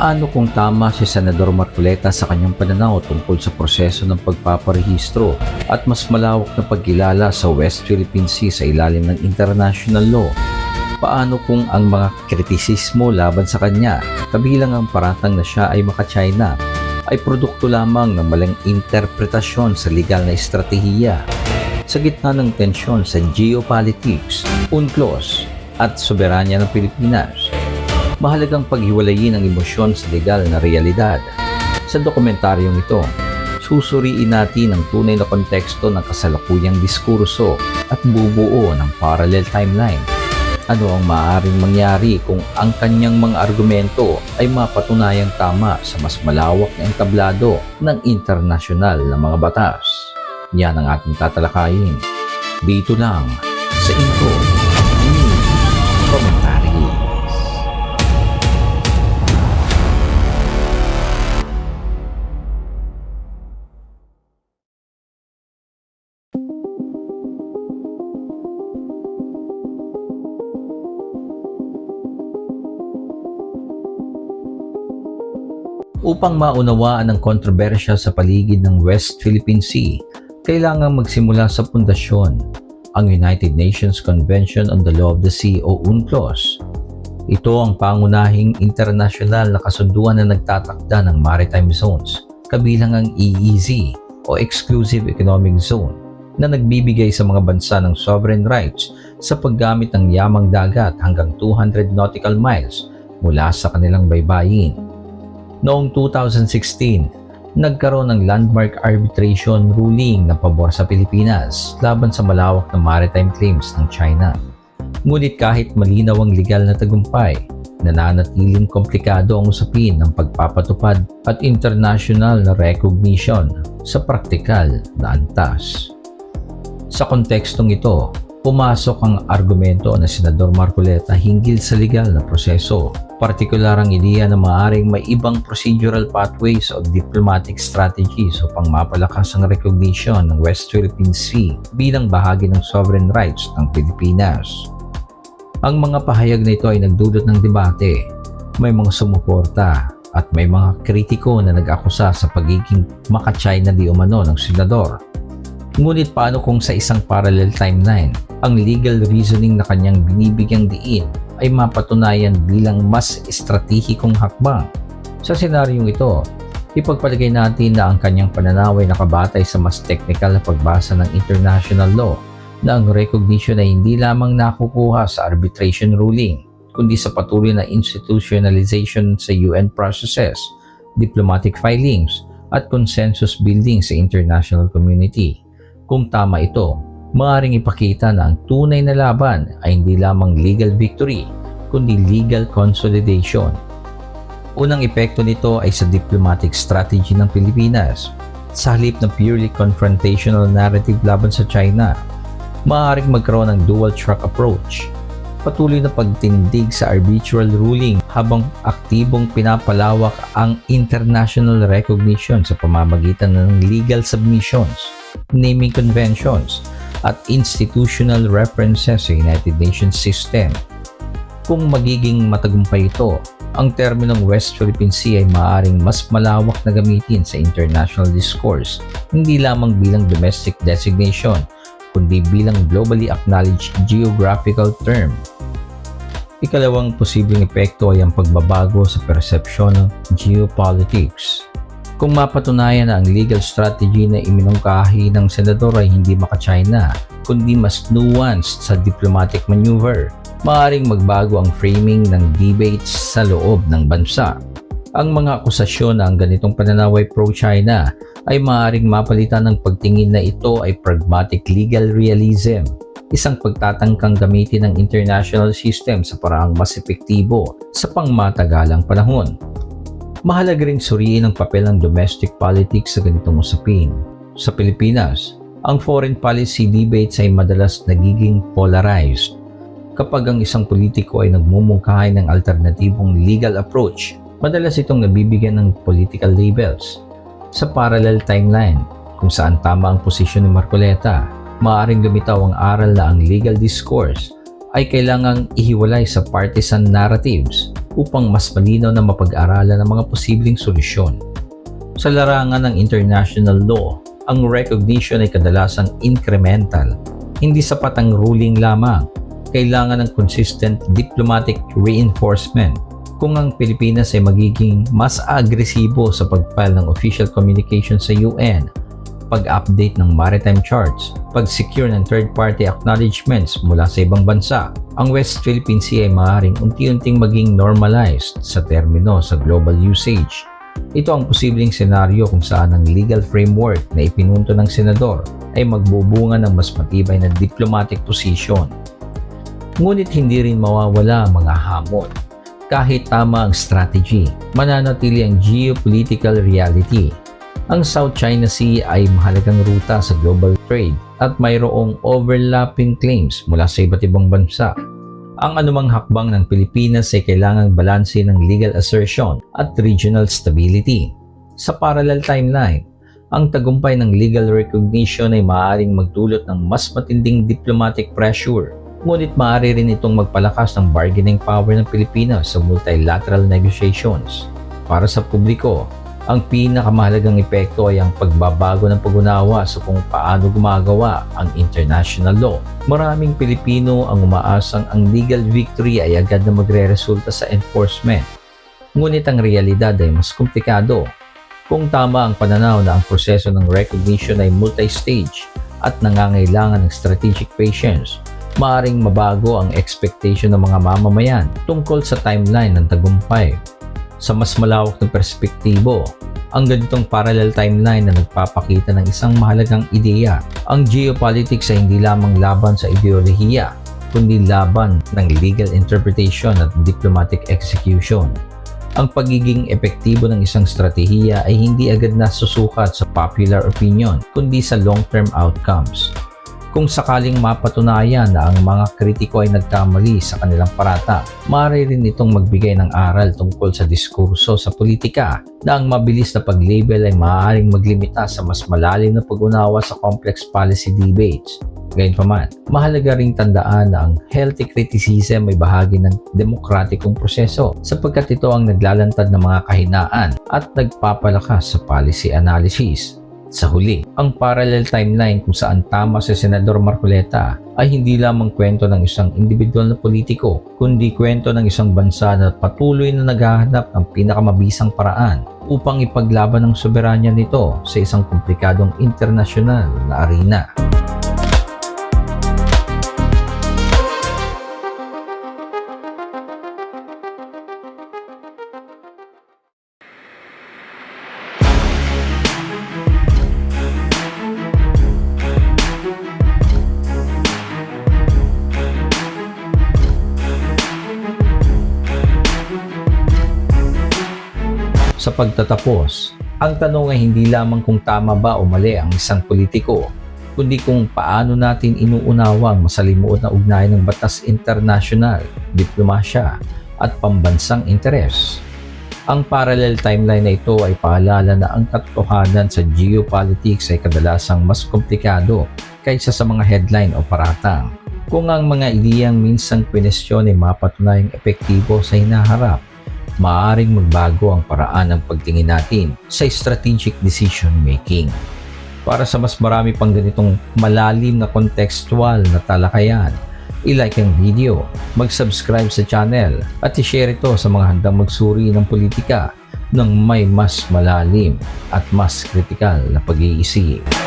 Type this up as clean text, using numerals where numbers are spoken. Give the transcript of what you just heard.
Paano kung tama si Senador Marcoleta sa kanyang pananaw tungkol sa proseso ng pagpaparehistro at mas malawak na pagkilala sa West Philippine Sea sa ilalim ng international law? Paano kung ang mga kritisismo laban sa kanya, kabilang ang paratang na siya ay maka-China, ay produkto lamang ng maling interpretasyon sa legal na estratehiya? Sa gitna ng tensyon sa geopolitics, UNCLOS at soberanya ng Pilipinas, mahalagang paghiwalayin ang emosyon sa legal na realidad. Sa dokumentaryong ito, susuriin natin ang tunay na konteksto ng kasalukuyang diskurso at bubuo ng parallel timeline. Ano ang maaaring mangyari kung ang kanyang mga argumento ay mapatunayang tama sa mas malawak na entablado ng internasyonal na mga batas? Yan ang ating tatalakayin. Dito lang sa Info News Commentary. Upang maunawaan ang kontrobersya sa paligid ng West Philippine Sea, kailangang magsimula sa pundasyon, ang United Nations Convention on the Law of the Sea o UNCLOS. Ito ang pangunahing internasyonal na kasunduan na nagtatakda ng maritime zones, kabilang ang EEZ o Exclusive Economic Zone, na nagbibigay sa mga bansa ng sovereign rights sa paggamit ng yamang dagat hanggang 200 nautical miles mula sa kanilang baybayin. Noong 2016, nagkaroon ng landmark arbitration ruling na pabor sa Pilipinas laban sa malawak na maritime claims ng China. Ngunit kahit malinaw ang legal na tagumpay, nananatiling komplikado ang usapin ng pagpapatupad at international na recognition sa praktikal na antas. Sa kontekstong ito, pumasok ang argumento ng Senador Marcoleta hinggil sa legal na proseso, partikular ang ideya na maaaring may ibang procedural pathways o diplomatic strategies upang mapalakas ang recognition ng West Philippine Sea bilang bahagi ng sovereign rights ng Pilipinas. Ang mga pahayag na ito ay nagdulot ng debate. May mga sumuporta at may mga kritiko na nag-akusa sa pagiging maka-China di umano ng senador. Ngunit paano kung sa isang parallel timeline, ang legal reasoning na kanyang binibigyang diin ay mapatunayan bilang mas estratehikong hakbang? Sa senaryong ito, ipagpalagay natin na ang kanyang pananaw ay nakabatay sa mas technical na pagbasa ng international law, na ang recognition ay hindi lamang nakukuha sa arbitration ruling, kundi sa patuloy na institutionalization sa UN processes, diplomatic filings, at consensus building sa international community. Kung tama ito, maaaring ipakita na ang tunay na laban ay hindi lamang legal victory, kundi legal consolidation. Unang epekto nito ay sa diplomatic strategy ng Pilipinas. Sa halip na purely confrontational narrative laban sa China, maaaring magkaroon ng dual-track approach. Patuloy na pagtindig sa arbitral ruling habang aktibong pinapalawak ang international recognition sa pamamagitan ng legal submissions, naming conventions, at institutional references sa United Nations system. Kung magiging matagumpay ito, ang terminong West Philippine Sea ay maaaring mas malawak na gamitin sa international discourse, hindi lamang bilang domestic designation, kundi bilang globally acknowledged geographical term. Ikalawang posibleng epekto ay ang pagbabago sa persepsyon ng geopolitics. Kung mapatunayan na ang legal strategy na iminungkahi ng senador ay hindi maka-China, kundi mas nuanced sa diplomatic maneuver, maaaring magbago ang framing ng debates sa loob ng bansa. Ang mga akusasyon na ang ganitong pananaw ay pro-China ay maaaring mapalitan ng pagtingin na ito ay pragmatic legal realism, isang pagtatangkang gamitin ng international system sa paraang mas epektibo sa pangmatagalang panahon. Mahalaga ring suriin ang papel ng domestic politics sa ganitong usapin. Sa Pilipinas, ang foreign policy debates ay madalas nagiging polarized. Kapag ang isang politiko ay nagmumungkahi ng alternatibong legal approach, madalas itong nabibigyan ng political labels. Sa parallel timeline, kung saan tama ang posisyon ni Marcoleta, maaaring lumitaw ang aral na ang legal discourse ay kailangang ihiwalay sa partisan narratives upang mas malinaw na mapag-aralan ang mga posibleng solusyon. Sa larangan ng international law, ang recognition ay kadalasang incremental. Hindi sapat ang ruling lamang. Kailangan ng consistent diplomatic reinforcement. Kung ang Pilipinas ay magiging mas agresibo sa pag-file ng official communication sa UN, pag-update ng maritime charts, pag-secure ng third-party acknowledgements mula sa ibang bansa, ang West Philippine Sea ay maaaring unti-unting maging normalized sa termino sa global usage. Ito ang posibleng senaryo kung saan ang legal framework na ipinunto ng senador ay magbubunga ng mas matibay na diplomatic position. Ngunit hindi rin mawawala ang mga hamon. Kahit tama ang strategy, mananatili ang geopolitical reality. Ang South China Sea ay mahalagang ruta sa global trade at mayroong overlapping claims mula sa iba't ibang bansa. Ang anumang hakbang ng Pilipinas ay kailangang balanse ng legal assertion at regional stability. Sa parallel timeline, ang tagumpay ng legal recognition ay maaaring magdulot ng mas matinding diplomatic pressure. Ngunit maaari rin itong magpalakas ng bargaining power ng Pilipinas sa multilateral negotiations. Para sa publiko, ang pinakamahalagang epekto ay ang pagbabago ng pag-unawa sa kung paano gumagawa ang international law. Maraming Pilipino ang umaasang ang legal victory ay agad na magre-resulta sa enforcement. Ngunit ang realidad ay mas komplikado. Kung tama ang pananaw na ang proseso ng recognition ay multi-stage at nangangailangan ng strategic patience, maaring mabago ang expectation ng mga mamamayan tungkol sa timeline ng tagumpay. Sa mas malawak na perspektibo, ang ganitong parallel timeline na nagpapakita ng isang mahalagang ideya. Ang geopolitics ay hindi lamang laban sa ideolohiya, kundi laban ng legal interpretation at diplomatic execution. Ang pagiging epektibo ng isang stratehiya ay hindi agad nasusukat sa popular opinion, kundi sa long-term outcomes. Kung sakaling mapatunayan na ang mga kritiko ay nagkamali sa kanilang parata, maaari rin itong magbigay ng aral tungkol sa diskurso sa politika na ang mabilis na pag-label ay maaaring maglimita sa mas malalim na pag-unawa sa complex policy debates. Gayunpaman, mahalaga ring tandaan na ang healthy criticism ay bahagi ng demokratikong proseso sapagkat ito ang naglalantad ng mga kahinaan at nagpapalakas sa policy analysis. Sa huli, ang parallel timeline kung saan tama si Senador Marcoleta ay hindi lamang kwento ng isang individual na politiko, kundi kwento ng isang bansa na patuloy na naghahanap ng pinakamabisang paraan upang ipaglaban ang soberanya nito sa isang komplikadong internasyonal na arena. Sa pagtatapos, ang tanong ay hindi lamang kung tama ba o mali ang isang politiko, kundi kung paano natin inuunawa ang masalimuot na ugnayan ng batas internasyonal, diplomasya, at pambansang interes. Ang parallel timeline na ito ay paalala na ang katotohanan sa geopolitics ay kadalasang mas komplikado kaysa sa mga headline o paratang. Kung ang mga ideyang minsang kwestiyon ay mapatunayang epektibo sa hinaharap, maaaring magbago ang paraan ng pagtingin natin sa strategic decision making. Para sa mas marami pang ganitong malalim na contextual na talakayan, i-like ang video, mag-subscribe sa channel at i-share ito sa mga handang magsuri ng politika ng may mas malalim at mas kritikal na pag-iisip.